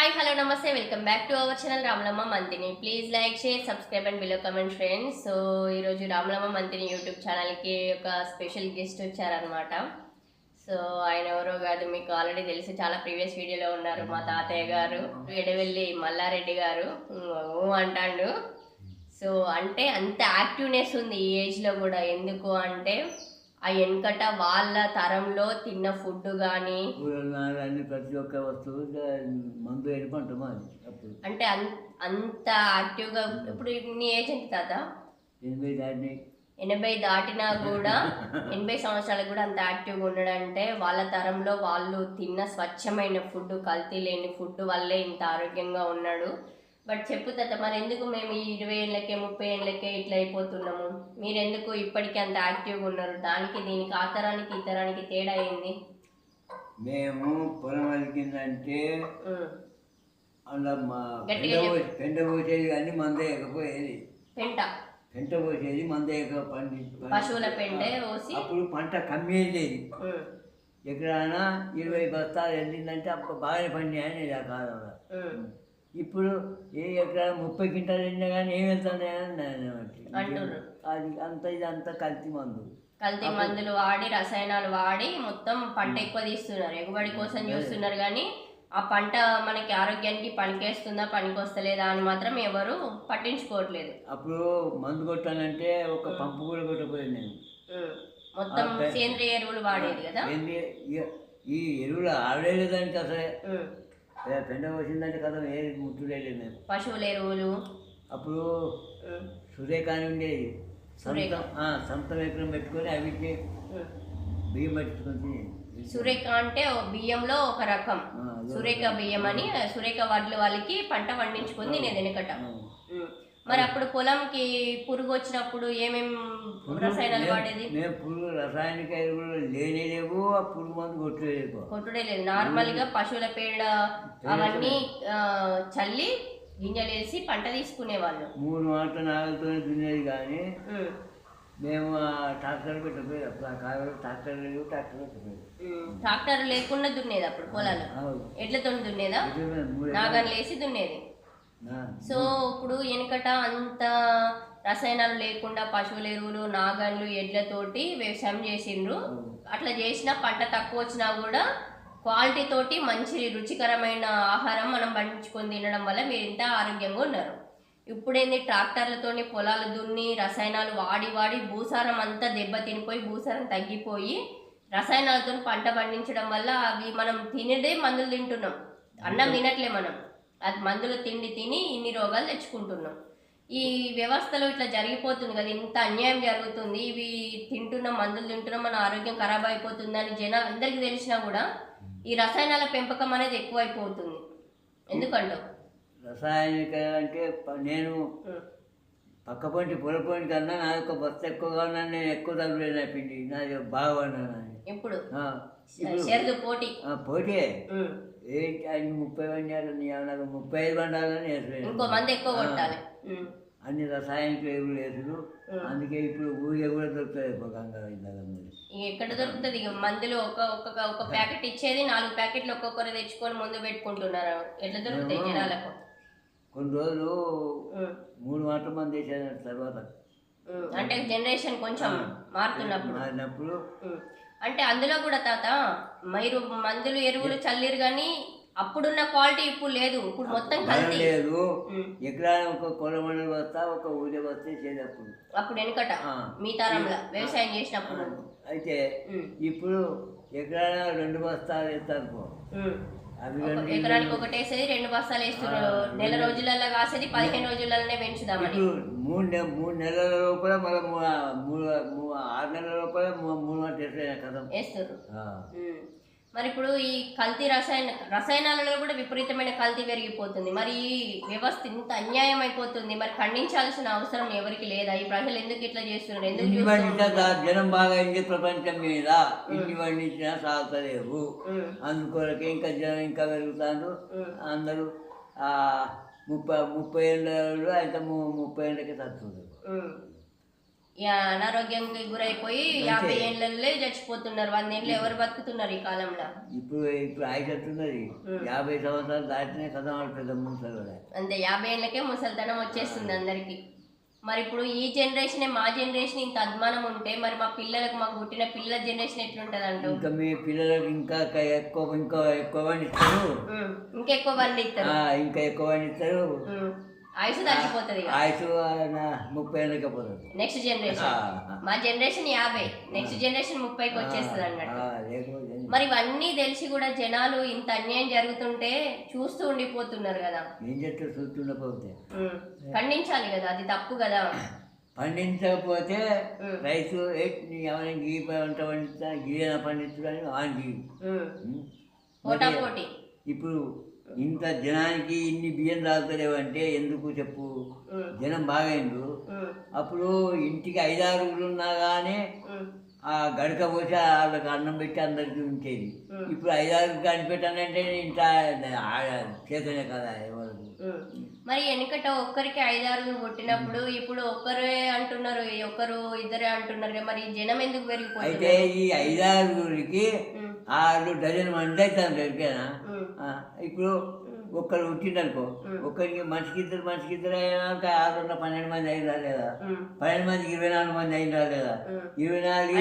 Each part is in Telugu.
హాయ్ హలో నమస్తే welcome back to our channel Ramalamma Manthani. Please like share subscribe and below comment friends. So ఈరోజు రామలమ్మ మంతిని యూట్యూబ్ ఛానల్కి ఒక స్పెషల్ గెస్ట్ వచ్చారనమాట. సో ఆయన ఎవరో కాదు, మీకు ఆల్రెడీ తెలిసి చాలా ప్రీవియస్ వీడియోలో ఉన్నారు. మా తాతయ్య గారు ఎడవెల్లి మల్లారెడ్డి గారు అంటాడు. సో అంటే అంత యాక్టివ్నెస్ ఉంది ఈ ఏజ్లో కూడా. ఎందుకు అంటే ఆ వెనకట వాళ్ళ తరంలో తిన్న ఫుడ్ కానీ ప్రతి ఒక్క వస్తువు మందు వెళ్ళిపోంటాం అది అప్పుడు అంటే అంత యాక్టివ్గా. ఇప్పుడు నీ ఏజ్ ఎంత తాత? 80 దాటిని. 80 దాటినా కూడా 80 సంవత్సరాలకు కూడా అంత యాక్టివ్గా ఉన్నాడంటే వాళ్ళ తరంలో వాళ్ళు తిన్న స్వచ్ఛమైన ఫుడ్, కల్తీ లేని ఫుడ్ వల్లే ఇంత ఆరోగ్యంగా ఉన్నాడు. బట్ చెప్పు తాత, మరి ఎందుకు మేము ఈ 20 ఏళ్ళకే 30 ఏళ్ళకే ఇట్లా అయిపోతున్నాము? మీరెందుకు ఇప్పటికీ అంత యాక్టివ్గా ఉన్నారు? దానికి దీనికి ఆ తరానికి ఈ తరానికి తేడా ఏంది? మేము పొలం అలికిందంటే అలా పెంట పోసేది కానీ మందే ఎకపోయేది. పెంట పోసేది మందే పండి పశువుల పెంటే పోసి అప్పుడు పంట కమ్మేది. ఎక్కడైనా 20 బస్తాలు వెళ్ళిందంటే అప్పుడు బాగానే పండి అనేది ఆ కాలంలో. ఇప్పుడు ఏ ఎక్కడ 30 క్వింటాలు వెళ్ళినా కానీ ఏం వెళ్తానే అది అంత ఇదంతా కల్తీ మందులు వాడి రసాయనాలు వాడి మొత్తం పంట ఎక్కువ తీస్తున్నారు. ఎగుబడి కోసం చూస్తున్నారు కానీ ఆ పంట మనకి ఆరోగ్యానికి పనికేస్తుందా పనికొస్తలేదా అని మాత్రం ఎవరు పట్టించుకోవట్లేదు. అప్పుడు మందు కొట్టానంటే ఒక పంపు కూడా కొట్టపోయింది నేను. మొత్తం సేంద్రియ ఎరువులు వాడేది కదా. ఈ ఎరువులు ఆడేదానికి అసలే పెండ వచ్చిందంటే కదా ఏది ముట్టులేదు మేము. పశువుల ఎరువులు అప్పుడు సురేఖ అని ఉండేది. సంతం ఎకరం పెట్టుకొని అవి బియ్యం పట్టుకొని. సురేఖ అంటే బియ్యంలో ఒక రకం సురేఖ బియ్యం అని. సురేఖ వడ్లు వాళ్ళకి పంట పండించుకొని నేను వెనకట. మరి అప్పుడు పొలంకి పురుగు వచ్చినప్పుడు ఏమేమి రసాయనాలు వాడేది? మేము పురుగు రసాయనిక ఎరువులు లేనేలేవు, ఆ పురుగు మందు కొట్టుడే లేదు. నార్మల్ గా పశువుల పేడ అవన్నీ చల్లి గింజలేసి పంట తీసుకునేవాళ్ళు. 3 మాటల నాగలతోనే దున్నేది కానీ మేము ట్రాక్టర్ పెట్టపోయేది. అప్పుడు ఆ కాలంలో ట్రాక్టర్ లేవు, ట్రాక్టర్ లేకుండా దున్నేది అప్పుడు పొలాలు. ఎడ్లతో దున్నేదా? నాగన్ లేసి దున్నేది. సో ఇప్పుడు వెనకట అంత రసాయనాలు లేకుండా పశువుల ఎరువులు, నాగన్లు, ఎడ్లతోటి వ్యవసాయం చేసిండ్రు. అట్లా చేసిన పంట తక్కువ వచ్చినా కూడా క్వాలిటీ తోటి మంచి రుచికరమైన ఆహారం మనం పండించుకొని తినడం వల్ల మీరు ఇంత ఆరోగ్యంగా ఉన్నారు. ఇప్పుడేంది ట్రాక్టర్లతోని పొలాలు దున్ని రసాయనాలు వాడి వాడి భూసారం అంతా దెబ్బతినిపోయి భూసారం తగ్గిపోయి రసాయనాలతో పంట పండించడం వల్ల అవి మనం తినేదే మందులు తింటున్నాం. అన్నం తినట్లే మనం, అది మందులు తిండి తిని ఇన్ని రోగాలు తెచ్చుకుంటున్నాం. ఈ వ్యవస్థలో ఇట్లా జరిగిపోతుంది కదా, ఇంత అన్యాయం జరుగుతుంది. ఇవి తింటున్నాం, మందులు తింటున్నాం, మన ఆరోగ్యం ఖరాబ్ అయిపోతుందని జనాలు అందరికీ తెలిసినా కూడా ఈ రసాయనాల పెంపకం అనేది ఎక్కువైపోతుంది. ఎందుకంటావు? రసాయనిక అంటే నేను పక్కపంటి పొలపంటి కన్నా నా యొక్క బస్సు ఎక్కువగా ఉన్నాను. నేను ఎక్కువ తగ్గలేదు. నా పిండి నాది బాగా ఉన్నాను. ఇప్పుడు పోటీ పోటీ 30 బండాలు, నాకు 35 బండాలని వేసుకున్నాను. ఇంకో మంది ఎక్కువ కొట్టాలి. అన్ని రసాయనిక ఎరువులు వేసుడు. అందుకే ఇప్పుడు ఊరిగా కూడా దొరుకుతుంది. ఎక్కడ దొరుకుతుంది? మందులు ఒక ప్యాకెట్ ఇచ్చేది 4 ప్యాకెట్లు ఒక్కొక్కరు తెచ్చుకొని ముందు పెట్టుకుంటున్నారు. ఎట్లా దొరుకుతాయి జనాలకు? కొన్ని రోజులు 3 మాటలు మంది వేసేది. తర్వాత అంటే జనరేషన్ కొంచెం మారినప్పుడు అంటే అందులో కూడా తాత మీరు మందులు ఎరువులు చల్లిరు కానీ అప్పుడున్న క్వాలిటీ ఇప్పుడు లేదు. ఇప్పుడు మొత్తం కల్తీ లేదు. ఎక్కడ ఒక కొలమండలి వస్తా, ఒక ఊరే వస్తే అప్పుడు వెనకట మీ తరంలో వ్యవసాయం చేసినప్పుడు. అయితే ఇప్పుడు ఎక్కడైనా 2 బస్తాలు వేస్తారు. ఎకరానికి ఒకటేసేది 2 బస్తాలు వేస్తున్నారు. నెల రోజులలో కాసేది 15 రోజులలోనే పెంచుదామని. 3 నెలల లోపల మళ్ళీ 6 నెలల లోపల 3 వేస్తారు. మరి ఇప్పుడు ఈ కల్తీ రసాయనాలలో కూడా విపరీతమైన కల్తీ పెరిగిపోతుంది. మరి ఈ వ్యవస్థ ఇంత అన్యాయం అయిపోతుంది. మరి ఖండించాల్సిన అవసరం ఎవరికి లేదా? ఈ ప్రజలు ఎందుకు ఇట్లా చేస్తున్నారు? ఎందుకు జనం బాగా అయింది ప్రపంచం మీద. ఇన్ని పండించినా సాగుతలేవు. అందుకొరకే ఇంకా జనం ఇంకా పెరుగుతారు. అందరూ 30 ఏళ్ళు అయితే 30 ఏళ్ళకి తగ్గుతుంది. ఇక అనారోగ్యంకి గురైపోయి 50 ఏళ్ళల్లో చచ్చిపోతున్నారు. 100 ఏళ్ళు ఎవరు బతుకుతున్నారు ఈ కాలంలో? ఇప్పుడు ఆయుషత్తున్నది 50 సంవత్సరాలు దాటినే కదా వాళ్ళు పెద్ద ముసలు కూడా. అంతే 50 ఏళ్ళకే ముసలితనం వచ్చేస్తుంది అందరికి. మరి ఇప్పుడు ఈ జనరేషన్ మా జనరేషన్ ఇంత అభిమానం ఉంటే మరి మా పిల్లలకు మాకు పుట్టిన పిల్లల జనరేషన్ ఎట్లుంటది అంటూ? ఇంకా మీ పిల్లలకు ఇంకా ఎక్కువ పండిస్తారు, ఇంకెక్కువ పండిస్తారు, ఇంకా ఎక్కువ పండిస్తారు. ఆయుష్ తగ్గిపోతుంది. ఆయుష్ 30 ఏళ్ళకే పోతుంది నెక్స్ట్ జనరేషన్. మా జనరేషన్ 50, నెక్స్ట్ జనరేషన్ 30కి వచ్చేస్తుంది అన్నట్టు. మరి ఇవన్నీ తెలిసి కూడా జనాలు ఇంత అన్యాయం జరుగుతుంటే చూస్తూ ఉండిపోతున్నారు కదా. ఏం చేస్తారు చూస్తుండకపోతే? ఖండించాలి కదా, అది తప్పు కదా. పండించకపోతే రైతు ఎవరైనా గీ పంట పండిస్తా గీయన పండించడానికి వానికి పోటాపోటీ. ఇప్పుడు ఇంత జనానికి ఇన్ని బియ్యం తాగుతలేవంటే ఎందుకు చెప్పు? జనం బాగైండు. అప్పుడు ఇంటికి 5-6 ఉన్నా కానీ ఆ గడక పోసి వాళ్ళకి అన్నం పెట్టి అందరికి ఉంచేది. ఇప్పుడు 5-6 కనిపెట్టానంటే ఇంత చేతనే కదా ఎవరు. మరి వెనకట ఒక్కరికి 5-6 కొట్టినప్పుడు ఇప్పుడు ఒక్కరే అంటున్నారు, ఒక్కరు ఇద్దరే అంటున్నారు. మరి జనం ఎందుకు పెరిగిపోయింది? అయితే ఈ 5-6కి 6 డజన్ మంది అవుతాను ఎరికేనా? ఇప్పుడు ఒక్కరు పుట్టిందనుకో, ఒక్కరికి మనిషికి ఇద్దరు అయినా 12 మంది అయినా లేదా? 12 మందికి 24 మంది అయినా లేదా? 24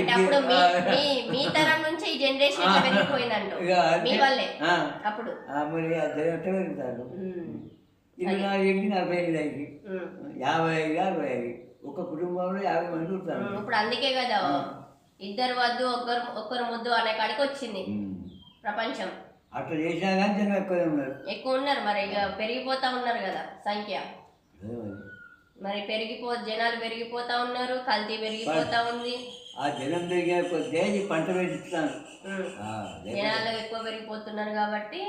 మీ తరం నుంచి ఈ జనరేషన్ పెరిగిపోయిందంటూ మీ వల్లే. అప్పుడు మరి పెరుగుతారు 24కి 45 అయింది, 55, 65 ఒక కుటుంబంలో 50 మంది ఉంటారు. ఇప్పుడు అందుకే కదా ఇద్దరు వద్దు ఒక్కరు ముద్దు అనే కాడికి వచ్చింది ప్రపంచం. అట్లా చేసినా కానీ జనం ఎక్కువ ఉన్నారు. మరి ఇక పెరిగిపోతా ఉన్నారు కదా సంఖ్య. మరి జనాలు పెరిగిపోతా ఉన్నారు, కల్తీ పెరిగిపోతా ఉంది. ఆ జనం పెరిగే కొద్దే పంట పెంచుతాను. జనాలు ఎక్కువ పెరిగిపోతున్నారు కాబట్టి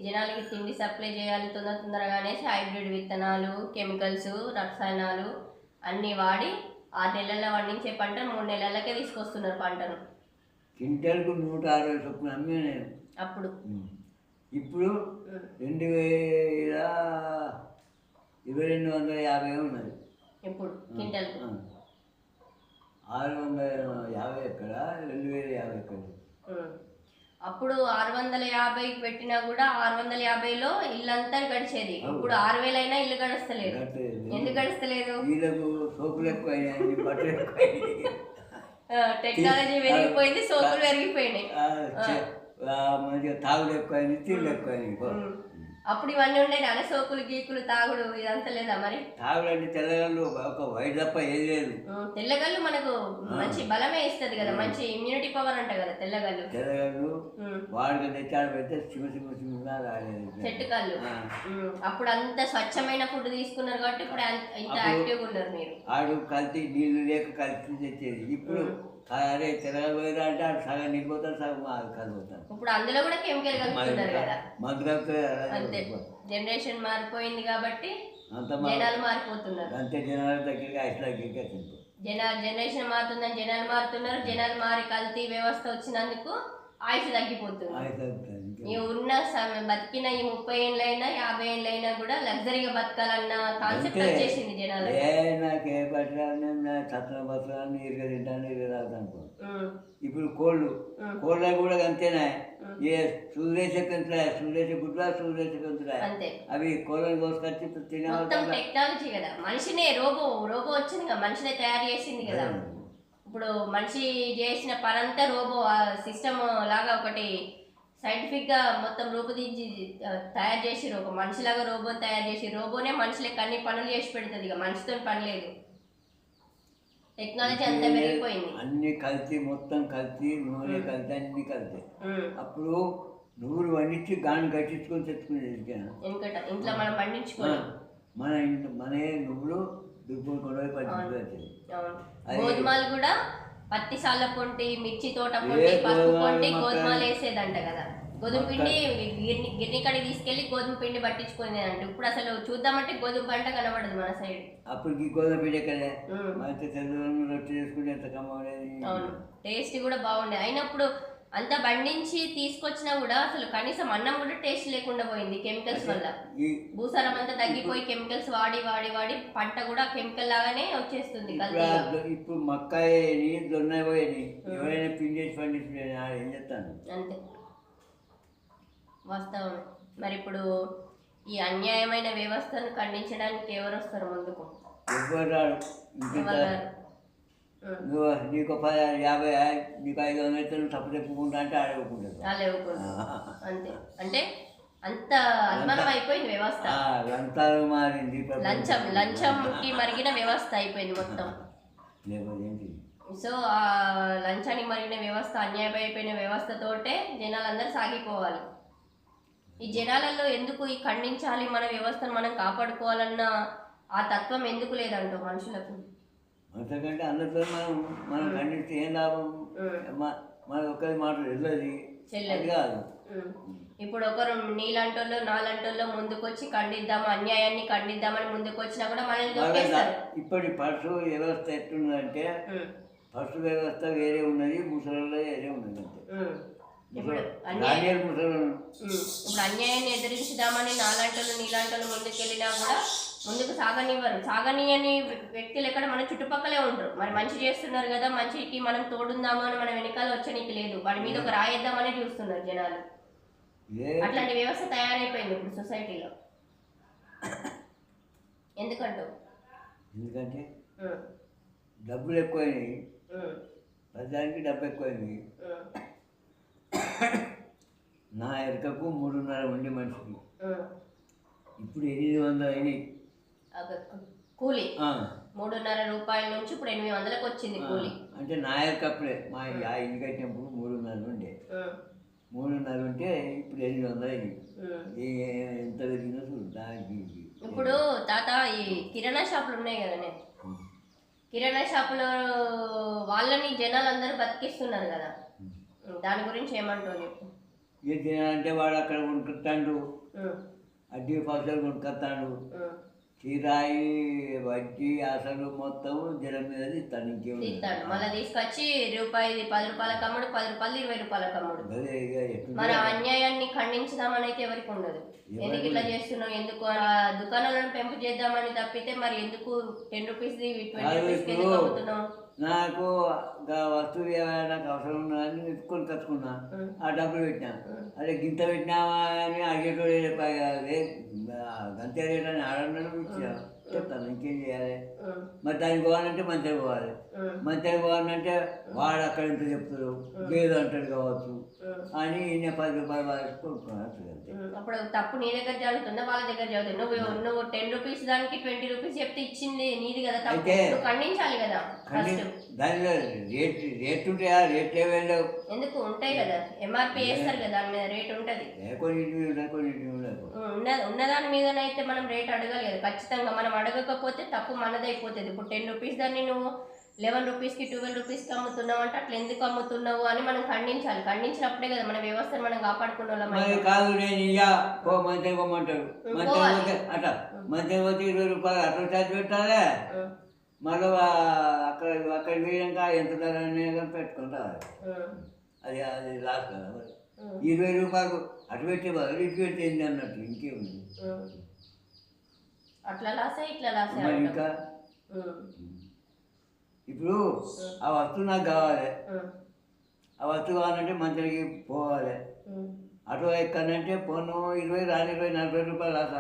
జనాలకి తిండి సప్లై చేయాలి తొందరగానే హైబ్రిడ్ విత్తనాలు, కెమికల్స్, రసాయనాలు అన్నీ వాడి 6 నెలల్లో పండించే పంటను 3 నెలలకే తీసుకొస్తున్నారు పంటను. క్వింటల్కు 160 చొప్పున అమ్మే నేను అప్పుడు. ఇప్పుడు 2250 ఉన్నది. ఇప్పుడు క్వింటల్ 650 ఎక్కడ, 2050 ఎక్కడ? అప్పుడు 650 పెట్టినా కూడా 650లో ఇల్లంతా గడిచేది. ఇప్పుడు 6000 అయినా ఇల్లు గడుస్తలేదు. ఎందుకు గడుస్తలేదు? వీళ్ళకు సోకులు ఎక్కువ, బట్టలు ఎక్కువ, టెక్నాలజీ పెరిగిపోయింది, సోకులు పెరిగిపోయినాయి, మంచిగా తాగుడు ఎక్కువైంది, తిండి ఎక్కువైంది. అప్పుడు ఇవన్నీ ఉండేది అనే సోకులు గీకులు తాగుడు ఇదంతా లేదా? మరి తాగుడు అంటే తెల్లగల్లు ఒక వైట్ తప్ప ఏది లేదు. తెల్లగల్లు మనకు మంచి బలమే ఇస్తుంది కదా, మంచి ఇమ్యూనిటీ పవర్ అంట కదా తెల్లగల్లు. వాడికి తెచ్చాడు పెడితే రాలేదు చెట్టు కళ్ళు. అప్పుడు అంత స్వచ్ఛమైన ఫుడ్ తీసుకున్నారు కాబట్టి ఇప్పుడు ఇంత యాక్టివ్గా ఉన్నారు మీరు. ఆడు కలిసి నీళ్లు లేక కలిసి తెచ్చేది. ఇప్పుడు అరే తెలంగాణ పోయినా అంటే సగం నిండిపోతారు, సగం కలిపోతారు. ఇప్పుడు అందులో కూడా కెమికల్ కలుపుతున్నారు కదా. మందు కలుపుతారు. అంతే, జనరేషన్ మారిపోయింది కాబట్టి జనాలు మారిపోతున్నారు. అంతే, జనాల దగ్గరికి అట్లా జనరేషన్ మారుతుందని జనాలు మారుతున్నారు. జనాలు మారి కల్తీ వ్యవస్థ వచ్చినందుకు ఆయుష్ తగ్గిపోతుంది. ఉన్న బతికిన ఈ 30 ఏళ్ళైనా 50 ఏళ్ళైనా కూడా లగ్జరీగా బతకాలన్న కాన్సెప్ట్ వచ్చేసింది జనాలు. నాకే బతకాలని తింటాను. ఇప్పుడు కోళ్ళ కూడా అంతేనా? ఏ సూర్యేసే పెంచుతాయి, సూర్యేసే గుడ్లా, సూర్యేసే పెంచుతాయి. అవి కోళ్ళని కోసుకొచ్చి మొత్తం టెక్నాలజీ కదా. మనిషినే రోబో వచ్చింది కదా, మనిషినే తయారు చేసింది కదా. ఇప్పుడు మనిషి చేసిన పనంతా రోబో సిస్టమ్ లాగా ఒకటి సైంటిఫిక్ గా మొత్తం రూపుదిద్ది తయారు చేసి ఒక మనిషిలాగా రోబోని తయారు చేసి రోబోనే మనుషులకి అన్ని పనులు చేసి పెడుతుంది ఇక మనిషితో పని లేదు. టెక్నాలజీ అంతా పెరిగిపోయింది. అన్ని కలిసి మొత్తం కలిసి నూనె కలిసి అన్ని కలిసి. అప్పుడు నువ్వులు పండించి గాని కట్టించుకొని తెచ్చుకునేది. ఇంట్లో మనం పండించుకొని మన నువ్వులు దుబ్బులు పండించుకోవచ్చు. గోధుమలు కూడా పత్తి సాల కొంటి, మిర్చి తోట కొంటి, పసుపు కొంటి గోధుమలు వేసేదంట కదా. గోధుమ పిండి గిర్ని కడిగి తీసుకెళ్లి గోధుమ పిండి పట్టించుకునేది అంట. ఇప్పుడు అసలు చూద్దామంటే గోధుమ పంట కనబడదు మన సైడ్. అప్పటికి గోధుమ పిండి ఎక్కడే రొట్టె చేసుకుంటే ఎంత కమ్మలేదు. అవును, టేస్ట్ కూడా బాగుండేది. అయినప్పుడు అంత పండించి తీసుకొచ్చినా కూడా అసలు కనీసం అన్నం కూడా టేస్ట్ లేకుండా పోయింది కెమికల్స్ వల్ల. భూసారం అంతా తగ్గిపోయి కెమికల్స్ వాడి వాడి వాడి పంట కూడా కెమికల్ లాగానే వచ్చేస్తుంది. ఇప్పుడు మక్కాయని దొన్న పోయని ఎవరైనా పిండేసి పండించే ఏం చెప్తాను అంతే వాస్తవం. మరి ఇప్పుడు ఈ అన్యాయమైన వ్యవస్థను ఖండించడానికి ఎవరు వస్తారు ముందుకు? ఎవరు రాడు. నువ్వు నీకు 50 నీకు 500 అయితే నువ్వు తప్పు చెప్పుకుంటా అంటే ఆడవుకుంటావు అంతే. అంటే అంత అధ్వానం అయిపోయింది వ్యవస్థ. లంచాలు మారింది, లంచంకి మరిగిన వ్యవస్థ అయిపోయింది మొత్తం. సో ఆ లంచానికి మరిగిన వ్యవస్థ, అన్యాయం అయిపోయిన వ్యవస్థతోటే జనాలందరూ సాగిపోవాలి. ఈ జనాలలో ఎందుకు ఈ ఖండించాలి, మన వ్యవస్థను మనం కాపాడుకోవాలన్న ఆ తత్వం ఎందుకు లేదంటావు మనుషులకు? అంతకంటే అందరితో మనం ఖండిస్తే ఏం లాభం? మన ఒక్కరి మాట వెళ్ళదు కాదు. ఇప్పుడు ఒకరు నీలాంటోళ్ళు నాలంటోళ్ళు ముందుకొచ్చి ఖండిద్దాము, అన్యాయాన్ని ఖండిద్దామని ముందుకు వచ్చినా కూడా మనల్ని ఇప్పటి పశు వ్యవస్థ ఎట్లున్నదంటే పశు వ్యవస్థ వేరే ఉన్నది, ముసలిలో వేరే ఉన్నది. ఇప్పుడు అన్యాయాన్ని ఎదిరించుదామని నాలాంటోళ్ళు నీలాంటోళ్ళు ముందుకెళ్ళినా కూడా ముందుకు సాగనివ్వరు. సాగనీయని వ్యక్తులు ఎక్కడ మన చుట్టుపక్కలే ఉంటారు. మరి మంచి చేస్తున్నారు కదా, మంచికి మనం తోడుందాము అని మన వెనకాల వచ్చడానికి లేదు, వాడి మీద ఒక రాయేద్దామనే చూస్తున్నారు జనాలు. అట్లాంటి వ్యవస్థ తయారైపోయింది ఇప్పుడు సొసైటీలో. ఎందుకంటే డబ్బులు ఎక్కువైనాయి, ప్రజానికి డబ్బు ఎక్కువైంది. నా ఎరకకు 3.5 ఉండే మనిషికి ఇప్పుడు 800 అయినాయి కూలి. 3.5 రూపాయల నుంచి ఇప్పుడు 800లకు వచ్చింది కూలి. అంటే నా ఎరకప్పుడే మా ఇల్లు కట్టినప్పుడు 3.5 ఉండే, 3.5 ఉంటే ఇప్పుడు 800 అయినాయి. ఎంత పెరిగిందో చూడు దానికి. ఇప్పుడు తాత ఈ కిరాణా షాపులు ఉన్నాయి కదనే, కిరాణా షాపులో వాళ్ళని జనాలందరూ బతికిస్తున్నారు కదా, దాని గురించి ఏమంటావు చెప్పు? అంటే వాడు అక్కడ కొనుక్కొస్తాడు, అడ్డీ పైసలు కొనుక్కొస్తాడు, కిరాయి వడ్డీ అసలు మొత్తం జనం మీద ఇస్తాడు. ఇంకేస్తాడు మళ్ళీ తీసుకొచ్చి రూపాయి 10 రూపాయలకు అమ్ముడు, 10 రూపాయలు 20 రూపాయలకు అమ్ముడు. మన అన్యాయాన్ని ఖండించుదామని అయితే ఎవరికి ఉండదు. ఎందుకు ఇట్లా చేస్తున్నావు, ఎందుకు దుకాణాలను పెంపు చేద్దామని తప్పితే మరి ఎందుకు 10 రూపీస్ 20 రూపీస్కి ఎందుకు అమ్ముతున్నావు? నాకు వస్తువు నాకు అవసరం ఉన్నదని వెతుక్కొని కట్టుకున్నా, ఆ డబ్బులు పెట్టినా. అదే గింత పెట్టినావా అని అడిగేటోడు గంత రేట్ అని ఆడన్నాడు ఇచ్చా చెప్తాను. ఇంకేం చేయాలి మరి? దానికి పోవాలంటే మంచిగా పోవాలి, మంచిగా పోవాలంటే వాడు అక్కడ ఎంత చెప్తారు, లేదు అంటాడు కావచ్చు అని నేను 10 రూపాయలు వాళ్ళకి కొనుక్కున్నాను. అప్పుడు తప్పు నీ దగ్గర జరుగుతుందా వాళ్ళ దగ్గర జరుగుతుంది? నువ్వు 10 రూపీస్ దానికి 20 రూపీస్ చెప్తే ఇచ్చింది నీది కదా, తప్పు ఖండించాలి కదా. దానిలో రేట్ ఉంటాయా? రేట్ లేవు, ఎందుకు ఉంటాయి కదా, ఎంఆర్పి వేస్తారు కదా, దాని మీద రేట్ ఉంటుంది. ఉన్నదాని మీదనైతే మనం రేట్ అడగాలి కదా ఖచ్చితంగా. మనం అడగకపోతే తప్పు మనదైపోతుంది. ఇప్పుడు 10 రూపీస్ దాన్ని నువ్వు 11 రూపీస్కి 12 రూపీస్కి అమ్ముతున్నావు అంటే అట్లా ఎందుకు అమ్ముతున్నావు అని మనం ఖండించాలి. ఖండించినప్పుడే కదా మన వ్యవస్థను మనం కాపాడుకున్న వాళ్ళం. కాదు నేను ఇయ్యా మంచిగా పోమంటాడు, మంచిగా పోతే అట్లా మంచిగా పోతే 20 రూపాయలు అట్లా ఛార్జ్ పెట్టాలి. మళ్ళీ అక్కడ పోయాక ఎంత ధర అనేది పెట్టుకుంటారు. అది లాస్ కదా. 20 రూపాయలు అటు పెట్టే బదులు ఇటు పెడితే ఏంటి అన్నట్టు ఇంకేముంది. అట్లా లాసే ఇట్లా లాసే. ఇంకా ఇప్పుడు ఆ వస్తువు నాకు కావాలి, ఆ వస్తువు కావాలంటే మంచిగా పోవాలి. అటు ఎక్కడంటే పోను 20 రాని 20 40 రూపాయలు లాస.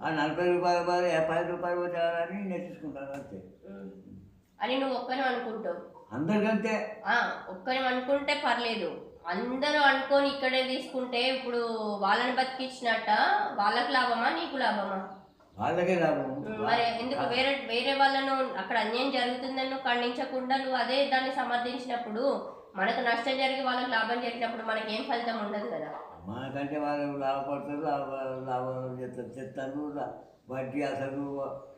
ఆ 40 రూపాయల బదులు 50 రూపాయలు పోతారని నేర్చుకుంటాను అంతే అని నువ్వు ఒక్కనే అనుకుంటావు. అందరికంటే ఒక్కనే అనుకుంటే పర్లేదు, అందరూ అనుకొని ఇక్కడే తీసుకుంటే ఇప్పుడు వాళ్ళని బతికించినట్ట వాళ్ళకి లాభమా నీకు లాభమా? వాళ్ళకే లాభం. మరి ఎందుకు వేరే వాళ్ళను అక్కడ అన్యాయం జరుగుతుందని నువ్వు ఖండించకుండా నువ్వు అదే దాన్ని సమర్థించినప్పుడు మనకు నష్టం జరిగి వాళ్ళకి లాభం జరిగినప్పుడు మనకి ఏం ఫలితం ఉండదు కదా. మనకంటే వాళ్ళు లాభపడతారు, లాభం చెప్తారు. వడ్డీ అసలు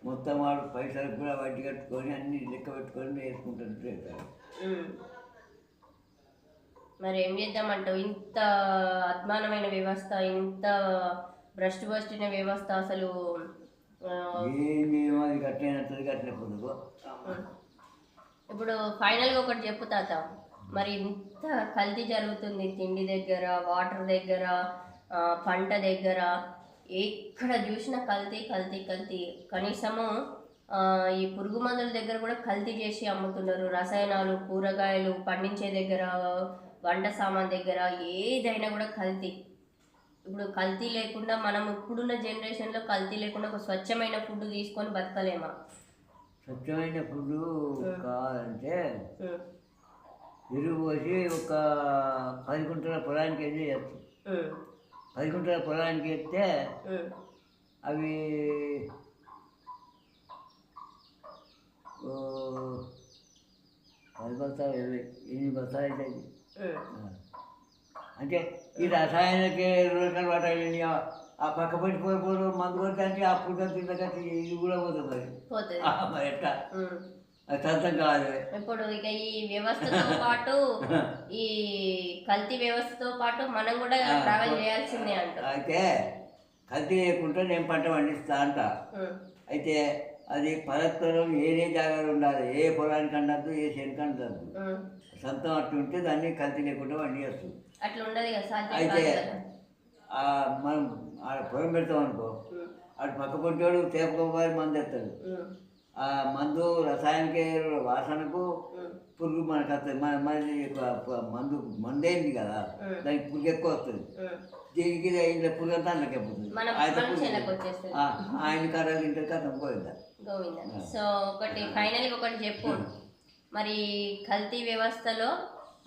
మొత్తం వాడు పైసలకు కూడా వడ్డీ కట్టుకొని అన్ని లెక్క పెట్టుకొని వేసుకుంటారు. మరి ఏం చేద్దామంటావు? ఇంత అధ్వానమైన వ్యవస్థ, ఇంత భ్రష్టు పట్టిన వ్యవస్థ అసలు ఏమేమో అది కట్టేనట్టు కట్టలేకపోదు. ఇప్పుడు ఫైనల్గా ఒకటి చెప్పు తాత, మరి ఇంత కల్తీ జరుగుతుంది తిండి దగ్గర, వాటర్ దగ్గర, పంట దగ్గర, ఎక్కడ చూసినా కల్తీ కల్తీ కల్తీ. కనీసము ఈ పురుగు మందుల దగ్గర కూడా కల్తీ చేసి అమ్ముతున్నారు. రసాయనాలు, కూరగాయలు పండించే దగ్గర, వంట సామాన్ దగ్గర ఏదైనా కూడా కల్తీ. ఇప్పుడు కల్తీ లేకుండా మనం ఇప్పుడున్న జనరేషన్లో కల్తీ లేకుండా ఒక స్వచ్ఛమైన ఫుడ్ తీసుకొని బతకలేమా? స్వచ్ఛమైన ఫుడ్ కావాలంటే ఎరువు పోసి ఒక 10 గుంటల పొలానికి వెళ్ళి చేస్తాం. 10 గుంటల పొలానికి వెళ్తే అవి 10 బస్తాలు 8 బస్తాలు అవుతాయి. అంటే ఈ రసాయనకి ఎరువులు వాటాలి ఆ పక్క పట్టి పోయిపోరు మందు కొట్టడానికి ఆ పుట్ట తింటే ఇది కూడా పోతుంది. మరి ఎట్లా అది అర్థం కాదు. ఇప్పుడు ఇక ఈ వ్యవస్థతో పాటు ఈ కల్తీ వ్యవస్థతో పాటు మనం కూడా ట్రావెల్ చేయాల్సిందే అంట. అయితే కల్తీ లేకుండా నేను పంట పండిస్తా అంట. అయితే అది పరస్పరం ఏదే జాగాలో ఉండాలి. ఏ పొలానికి అండద్దు, ఏ శనికి అండద్దు. సొంతం అట్టు ఉంటే దాన్ని కల్తీ లేకుండా పండిస్తుంది. అట్లా ఉండదు కదా. అయితే మనం ఆడ పొలం పెడతాం అనుకో, అటు పక్క పొట్టోడు తేపకోవాలి మందు ఎత్తాడు. ఆ మందు రసాయనిక వాసనకు పురుగు మనకు వస్తుంది. మళ్ళీ మందేంది కదా, దానికి పురుగు ఎక్కువ వస్తుంది. దీనికి ఇంట్లో పురుగు అంతా అందులోకి పోతుంది. ఆయన కర్రలు ఇంటర్ కథం పోయిందా. సో ఒకటి ఫైనల్గా ఒకటి చెప్పు, మరి కల్తీ వ్యవస్థలో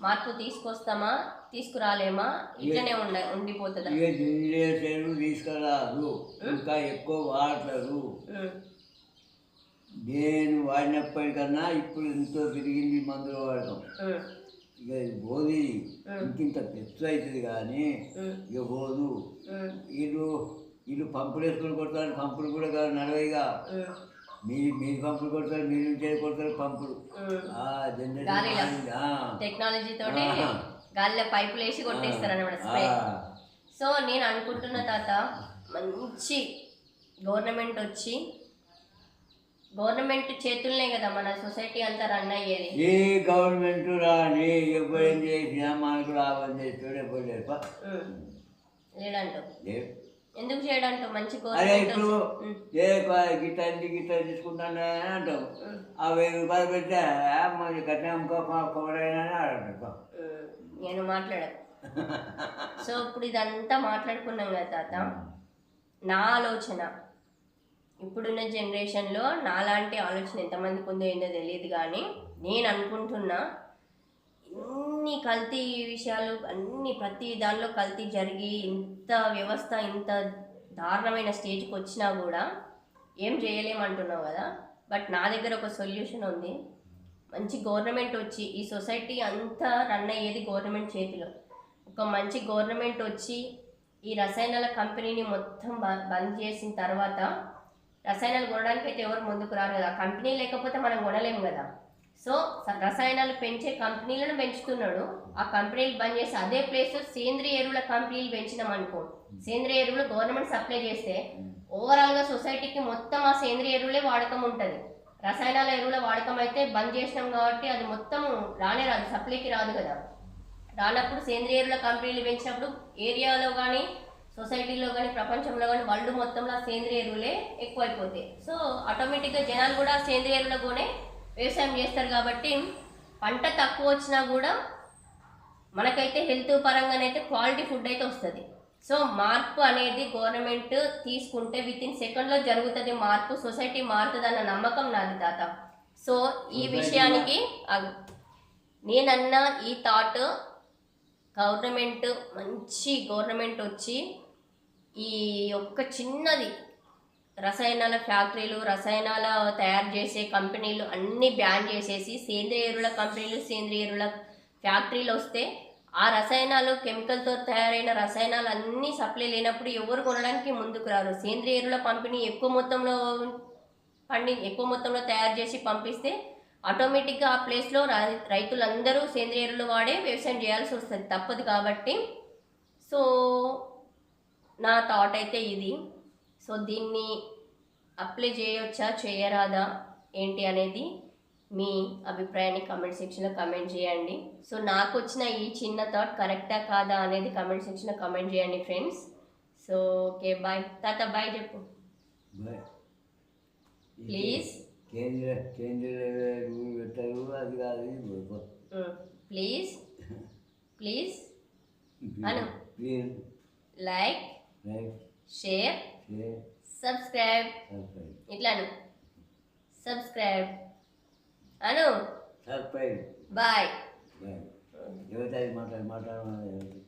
మార్పు తీసుకొస్తామా, తీసుకురాలేమా, ఇట్లనే ఉండిపోతుందా? తీసుకురాదు, ఇంకా ఎక్కువ వాడతారు. నేను వాడినప్పటికన్నా ఇప్పుడు ఎంతో పెరిగింది మందులు వాడటం. ఇక పోదు, ఇంకింత పెచ్చు అవుతుంది కానీ ఇక పోదు. వీళ్ళు పంపులు వేసుకొని కొడతారు. పంపులు కూడా కాదు నడవైగా, మీరు పంపులు కొడతారు, మీరు నుంచి కొడతారు పంపులు. టెక్నాలజీతో గాలిలో పైపులు వేసి కొట్టేస్తారు అన్నమాట స్ప్రే. సో నేను అనుకుంటున్న తాత, మంచి గవర్నమెంట్ వచ్చి, గవర్నమెంట్ చేతుల్నే కదా మన సొసైటీ అంతా రన్ అయ్యేది. ఏ గవర్నమెంట్ రాని ఎవరేం చేసినా మనకు లాభం చేస్తాడు. ఎప్పుడు లేడంటూ ఎందుకు చేయడంటూ మంచి ఇప్పుడు గిట్ట గిట్ట తీసుకుంటాను అంటాం. ఆ 1000 రూపాయలు పెడితే గట్టిన ఆడంటాడు. నేను మాట్లాడా. సో ఇప్పుడు ఇదంతా మాట్లాడుకున్నాం కదా తాత, నా ఆలోచన ఇప్పుడున్న జనరేషన్లో నాలాంటి ఆలోచన ఎంతమందికి ఉందో ఏందో తెలియదు కానీ నేను అనుకుంటున్నా, ఇన్ని కల్తీ విషయాలు అన్ని ప్రతి దానిలో కల్తీ జరిగి ఇంత వ్యవస్థ ఇంత దారుణమైన స్టేజ్కి వచ్చినా కూడా ఏం చేయలేమంటున్నావు కదా. బట్ నా దగ్గర ఒక సొల్యూషన్ ఉంది. మంచి గవర్నమెంట్ వచ్చి, ఈ సొసైటీ అంతా రన్ అయ్యేది గవర్నమెంట్ చేతిలో. ఒక మంచి గవర్నమెంట్ వచ్చి ఈ రసాయనాల కంపెనీని మొత్తం బంద్ చేసిన తర్వాత, రసాయనాలు కొనడానికి అయితే ఎవరు ముందుకు రారు కదా. కంపెనీ లేకపోతే మనం కొనలేము కదా. సో రసాయనాలు పెంచే కంపెనీలను పెంచుతున్నాడు. ఆ కంపెనీలు బంద్ చేసి అదే ప్లేస్ సేంద్రియ ఎరువుల కంపెనీలు పెంచినాం అనుకో, సేంద్రియ ఎరువులు గవర్నమెంట్ సప్లై చేస్తే ఓవరాల్గా సొసైటీకి మొత్తం ఆ సేంద్రియ ఎరువులే వాడకం ఉంటుంది. రసాయనాల ఎరువుల వాడకం అయితే బంద్ చేసినాం కాబట్టి అది మొత్తం రానే రాదు, సప్లైకి రాదు కదా. రానప్పుడు సేంద్రియ ఎరువుల కంపెనీలు పెంచినప్పుడు ఏరియాలో కానీ, సొసైటీలో కానీ, ప్రపంచంలో కానీ వరల్డ్ మొత్తంలో సేంద్రియ ఎరువులే ఎక్కువైపోతాయి. సో ఆటోమేటిక్గా జనాలు కూడా సేంద్రియ ఎరువులతోనే వ్యవసాయం చేస్తారు. కాబట్టి పంట తక్కువ వచ్చినా కూడా మనకైతే హెల్త్ పరంగానైతే క్వాలిటీ ఫుడ్ అయితే వస్తుంది. సో మార్పు అనేది గవర్నమెంట్ తీసుకుంటే వితిన్ సెకండ్లో జరుగుతుంది మార్పు, సొసైటీ మారుతుంది అన్న నమ్మకం నాది తాత. సో ఈ విషయానికి నేనన్న ఈ థాట్, గవర్నమెంట్ మంచి గవర్నమెంట్ వచ్చి ఈ ఒక్క చిన్నది రసాయనాల ఫ్యాక్టరీలు, రసాయనాల తయారు చేసే కంపెనీలు అన్నీ బ్యాన్ చేసేసి సేంద్రియ ఎరువుల కంపెనీలు, సేంద్రియ ఎరువుల ఫ్యాక్టరీలు వస్తే ఆ రసాయనాలు, కెమికల్తో తయారైన రసాయనాలు అన్నీ సప్లై లేనప్పుడు ఎవరు కొనడానికి ముందుకు రారు. సేంద్రియ ఎరువుల పంపిణీ ఎక్కువ మొత్తంలో తయారు చేసి పంపిస్తే ఆటోమేటిక్గా ఆ ప్లేస్లో రైతులందరూ సేంద్రియ ఎరువులు వాడే వ్యవసాయం చేయాల్సి వస్తుంది, తప్పదు. కాబట్టి సో నా థాట్ అయితే ఇది. సో దీన్ని అప్లై చేయొచ్చా చేయరాదా ఏంటి అనేది మీ అభిప్రాయాన్ని కమెంట్ సెక్షన్లో కమెంట్ చేయండి. సో నాకు వచ్చిన ఈ చిన్న థాట్ కరెక్టా కాదా అనేది కమెంట్ సెక్షన్లో కమెంట్ చేయండి ఫ్రెండ్స్. సో ఓకే బాయ్ తాత, బాయ్ చెప్పు ప్లీజ్. కేంద్ర రూల్ పెట్టారు, అది కాదు ప్లీజ్ ప్లీజ్ అను. Please like share subscribe. ఇట్లాను సబ్స్క్రైబ్ అను. సబ్స్క్రైబ్. బాయ్. ఎవరి మాట్లాడాలి